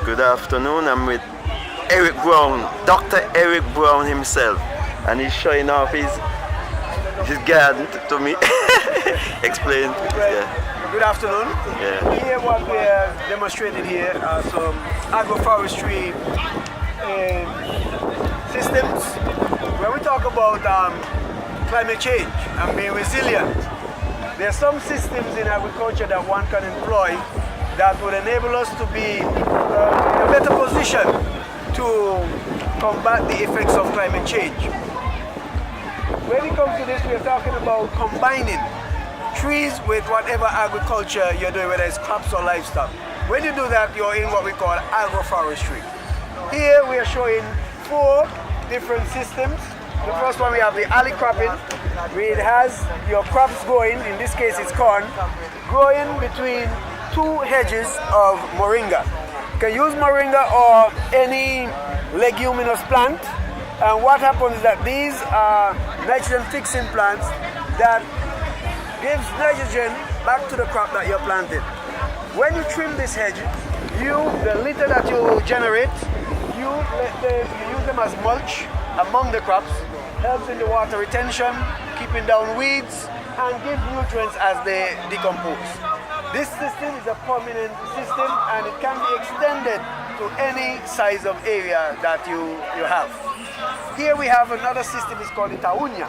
Good afternoon. I'm with Eric Browne, Dr. Eric Browne himself, and he's showing off his garden to me. Explain. Yeah. Good afternoon. Yeah. Here what we are demonstrating here are some agroforestry systems. When we talk about climate change and being resilient, there are some systems in agriculture that one can employ that would enable us to be in a better position to combat the effects of climate change. When it comes to this, we are talking about combining trees with whatever agriculture you're doing, whether it's crops or livestock. When you do that, you're in what we call agroforestry. Here we are showing 4 different systems. The first one, we have the alley cropping, where it has your crops growing, in this case it's corn, growing between 2 hedges of moringa. You can use moringa or any leguminous plant, and what happens is that these are nitrogen fixing plants that gives nitrogen back to the crop that you're planting. When you trim this hedge, the litter that you generate, you use them as mulch among the crops, helps in the water retention, keeping down weeds, and gives nutrients as they decompose. This system is a permanent system, and it can be extended to any size of area that you have. Here we have another system, it's called the Taunya.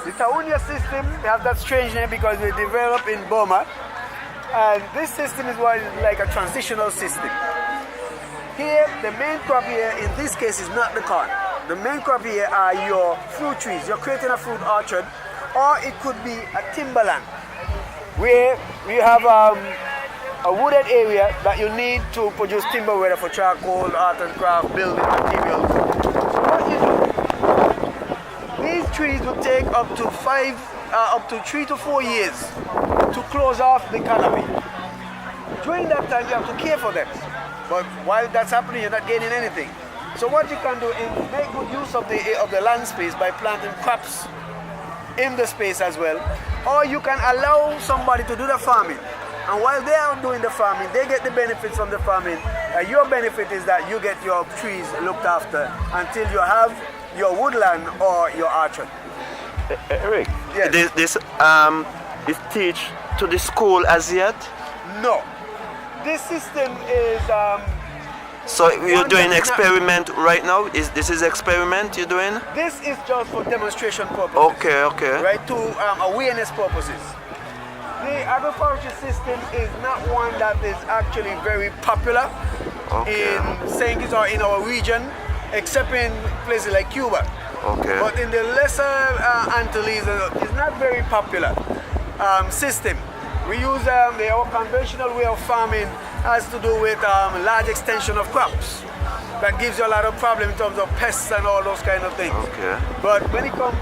The Taunya system, we have that strange name because we developed in Burma, and this system is like a transitional system. Here, the main crop here, in this case, is not the corn. The main crop here are your fruit trees. You're creating a fruit orchard, or it could be a timberland, where you have a wooded area that you need to produce timber, whether for charcoal, art and craft, building materials. So what you do, these trees will take up to 3 to 4 years to close off the canopy. During that time, you have to care for them. But while that's happening, you're not gaining anything. So what you can do is make good use of the land space by planting crops in the space as well. Or you can allow somebody to do the farming. And while they are doing the farming, they get the benefits from the farming. Your benefit is that you get your trees looked after until you have your woodland or your orchard. Eric, yes. This is teach to the school as yet? No. This system is... so you're doing experiment right now? This is experiment you're doing? This is just for demonstration purposes. Okay. Right, to awareness purposes. The agroforestry system is not one that is actually very popular in St. Kitts or in our region, except in places like Cuba. Okay. But in the lesser Antilles, it's not very popular system. We use our conventional way of farming has to do with large extension of crops. That gives you a lot of problem in terms of pests and all those kind of things. Okay. But when it comes,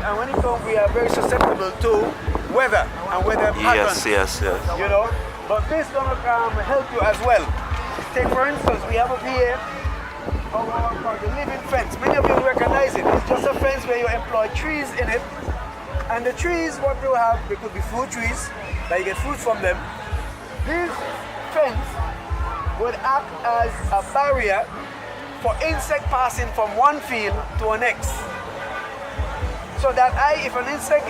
we are very susceptible to weather and weather patterns. Yes. You know, but this is gonna help you as well. Take for instance, we have up here the living fence. Many of you recognize it. It's just a fence where you employ trees in it, and the trees, what you have, they could be fruit trees that you get fruit from them. This fence would act as a barrier for insect passing from one field to the next. So that if an insect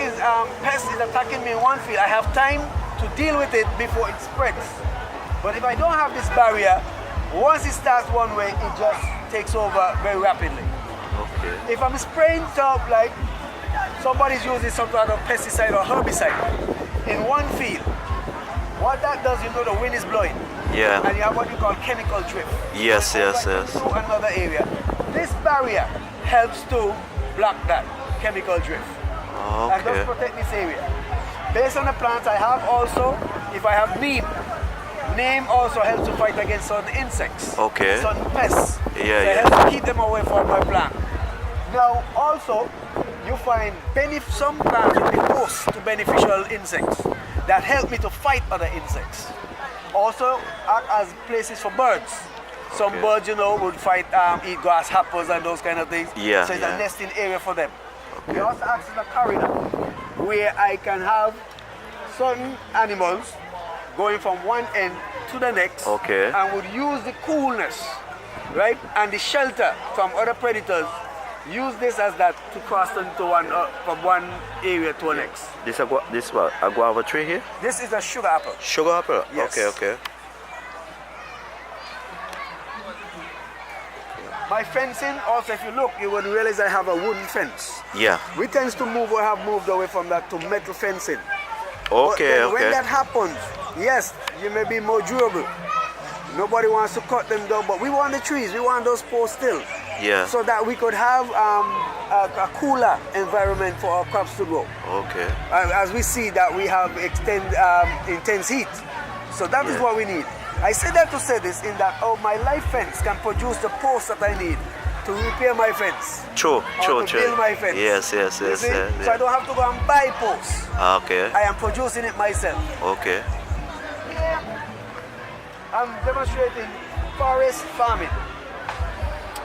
pest is attacking me in one field, I have time to deal with it before it spreads. But if I don't have this barrier, once it starts one way, it just takes over very rapidly. Okay. If I'm spraying top, like somebody's using some kind of pesticide or herbicide in one field, what that does, the wind is blowing. Yeah. And you have what you call chemical drift. Yes. To another area. This barrier helps to block that chemical drift. Okay. And does protect this area. Based on the plants I have also, if I have neem also helps to fight against certain insects. Okay. Certain pests. Yeah. It helps to keep them away from my plant. Now also, you find some plants will be host to beneficial insects that help me to fight other insects. Also act as places for birds. Some birds, would fight, eat grasshoppers and those kind of things. Yeah. So it's a nesting area for them. It also acts as a corridor where I can have certain animals going from one end to the next, okay, and would use the coolness right? And the shelter from other predators, use this as that to cross into from one area to the next. This what? A guava tree here? This is a sugar apple. Sugar apple? Yes. Okay. My fencing, also if you look, you would realize I have a wooden fence. Yeah. We tend to move or have moved away from that to metal fencing. Okay, But when that happens, yes, you may be more durable. Nobody wants to cut them down, but we want the trees, we want those posts still. Yeah. So that we could have a cooler environment for our crops to grow. Okay. As we see that we have intense heat. So that is what we need. I say that to say this in that my life fence can produce the posts that I need to repair my fence. True. Build my fence. Yes. You see? So I don't have to go and buy posts. Okay. I am producing it myself. Okay. I'm demonstrating forest farming.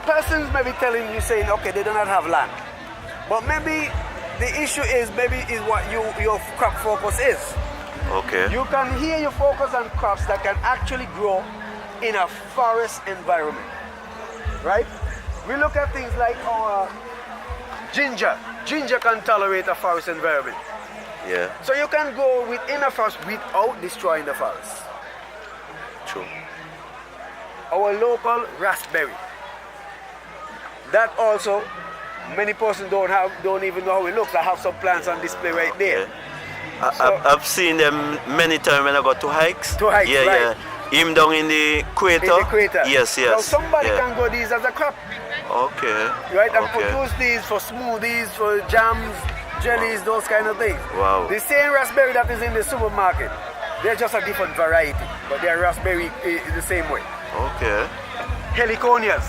Persons may be telling you, saying, okay, they do not have land. But maybe the issue is what your crop focus is. Okay. You can hear you focus on crops that can actually grow in a forest environment, right? We look at things like ginger. Ginger can tolerate a forest environment. Yeah. So you can go within a forest without destroying the forest. True. Our local raspberry. That also, many persons don't even know how it looks. I have some plants on display right there. I've seen them many times when I go to hikes. Right. Yeah. Even down in the equator. Yes. Now somebody can grow these as a crop. Okay. Right, and produce these for smoothies, for jams, jellies, those kind of things. Wow. The same raspberry that is in the supermarket, they're just a different variety, but they're raspberry the same way. Okay. Heliconias,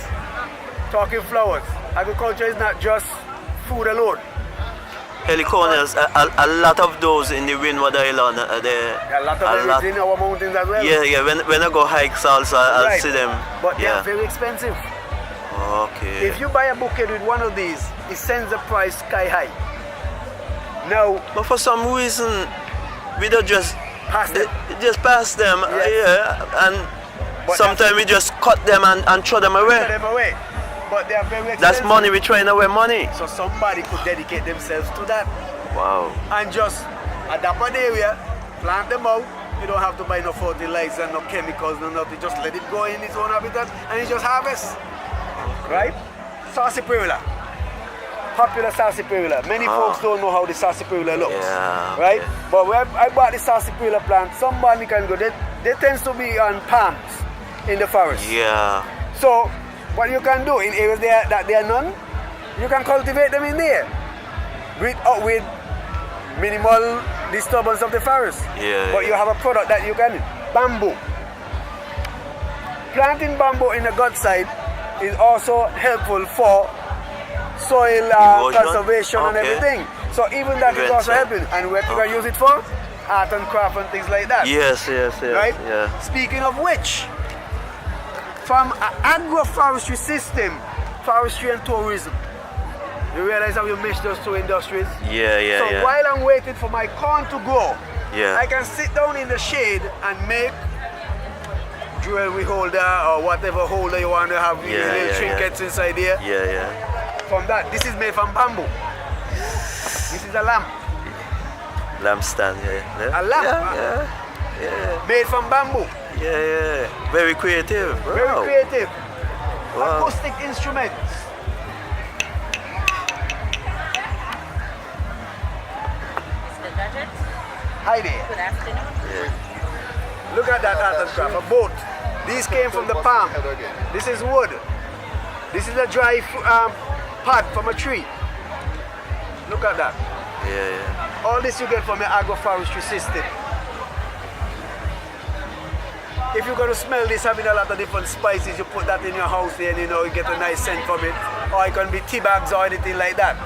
talking flowers. Agriculture is not just food alone. Heliconias, a lot of those in the Windward Island. A lot of them in our mountains as well. Yeah. When I go hikes also, I'll see them. But they're very expensive. Okay. If you buy a bouquet with one of these, it sends the price sky high. Now, but for some reason, we don't just pass them. Just pass them. Yes. And sometimes we just cut them and throw them away. Throw them away. But they are very expensive. That's money, we're throwing away money. So somebody could dedicate themselves to that. Wow. And just adapt an area, plant them out. You don't have to buy no fertilizer, no chemicals, no nothing. Just let it go in its own habitat and you just harvest. Right? Sarsaparilla. Popular sarsaparilla. Many folks don't know how the sarsaparilla looks. Yeah. Right? But when I bought the sarsaparilla plant, somebody can go. They tend to be on palms in the forest. Yeah. So what you can do in areas that there are none, you can cultivate them in there with minimal disturbance of the forest. But you have a product that you can. Bamboo. Planting bamboo in the gut side is also helpful for soil conservation and everything. So even that is also helping. And what you can use it for? Art and craft and things like that. Yes. Right? Yeah. Speaking of which, from an agro-forestry system, forestry and tourism, you realize how you mix those two industries? Yeah. So while I'm waiting for my corn to grow, I can sit down in the shade and make jewelry holder or whatever holder you want to have, little trinkets inside here. Yeah. From that, this is made from bamboo. This is a lamp. Lamp stand, A lamp. Yeah. Made from bamboo. Yeah. Very creative. Very creative. Wow. Acoustic instruments. Mr. Gadget. Hi there. Good afternoon. Yeah. Look at that art and craft, a boat. These came from the palm. This is wood. This is a dry pod from a tree. Look at that. Yeah. All this you get from the agroforestry system. If you're going to smell this, having a lot of different spices, you put that in your house there and you get a nice scent from it. Or it can be tea bags or anything like that.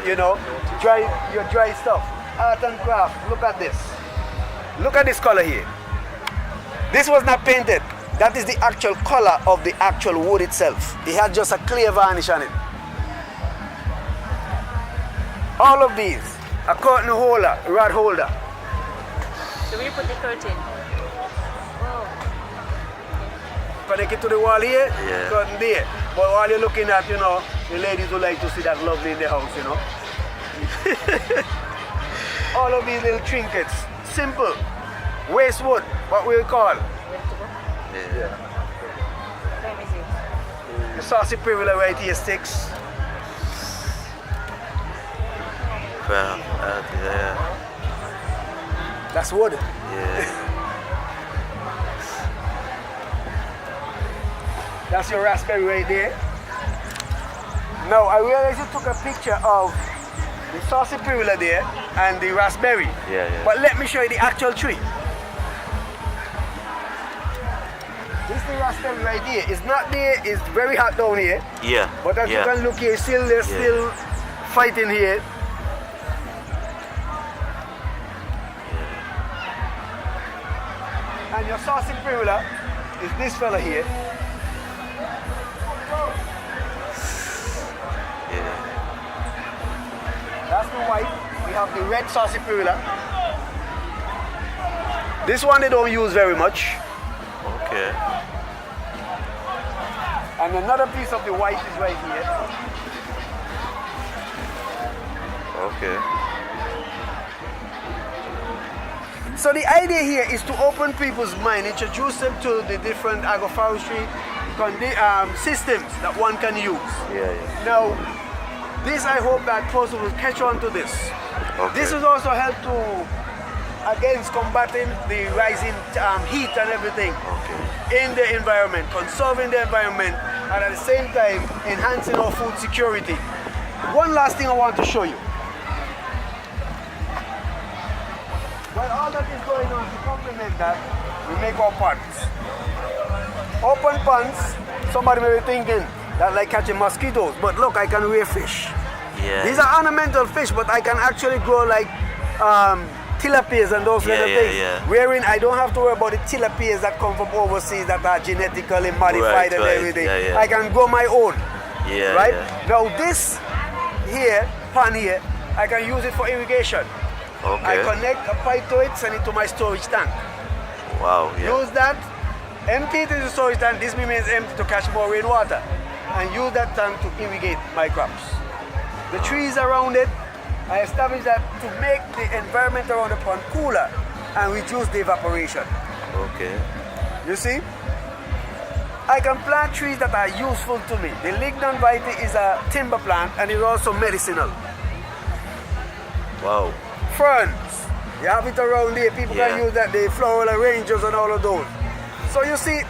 Your dry stuff. Art and craft, look at this. Look at this color here. This was not painted. That is the actual color of the actual wood itself. It had just a clear varnish on it. All of these, a curtain holder, rod holder. So where you put the curtain? Oh. connect it to the wall here, Yeah. curtain there. But while you're looking at, you know, the ladies would like to see that lovely in the house, you know. All of these little trinkets, simple. Waste wood, what we'll call. Yeah. Let me see. The saucy privilege right here sticks. Well, yeah. That's wood. Yeah. That's your raspberry right there. Now I realized you took a picture of the saucy privilege there and the raspberry. Yeah, yeah. But let me show you the actual tree. This is the raspberry right here. It's not there, it's very hot down here. Yeah. But as yeah. you can look here, they're still fighting here. And your saucy privilege is this fella here. Yeah. That's the white. We have the red saucy privilege. This one they don't use very much. Okay. And another piece of the white is right here. Okay. So the idea here is to open people's mind, introduce them to the different agroforestry systems that one can use. Yeah, yeah. Now, this I hope that person will catch on to this. Okay. This will also help to, against combating the rising heat and everything Okay. in the environment, conserving the environment, and at the same time enhancing our food security. One last thing I want to show you. Well, all that is going on to complement that, we make our ponds. Open ponds, somebody may be thinking that like catching mosquitoes, but look, I can rear fish. Yeah. These are ornamental fish, but I can actually grow like tilapias and those little things. Yeah. Wherein I don't have to worry about the tilapias that come from overseas that are genetically modified and Right. everything. Yeah. I can grow my own. Yeah. Right? Yeah. Now this here, pond here, I can use it for irrigation. I Okay. connect a pipe to it, send it to my storage tank. Wow. Yeah. Use that, empty it in the storage tank. This means empty to catch more rainwater. And use that tank to irrigate my crops. The trees around it, I established that to make the environment around the pond cooler and reduce the evaporation. Okay. You see? I can plant trees that are useful to me. The lignum vitae is a timber plant and it's also medicinal. Wow. Ferns, you have it around here. People can Yeah. use that, the floral arrangers and all of those. So you see,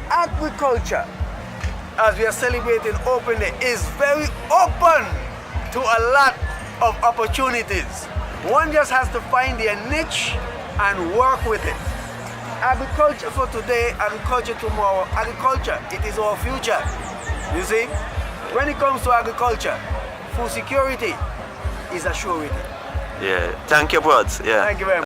agriculture, as we are celebrating Open Day, is very open to a lot of opportunities. One just has to find their niche and work with it. Agriculture for today, agriculture tomorrow. Agriculture, it is our future. You see, when it comes to agriculture, food security is a surety. Yeah. Thank you, Brods. Yeah. Thank you very much.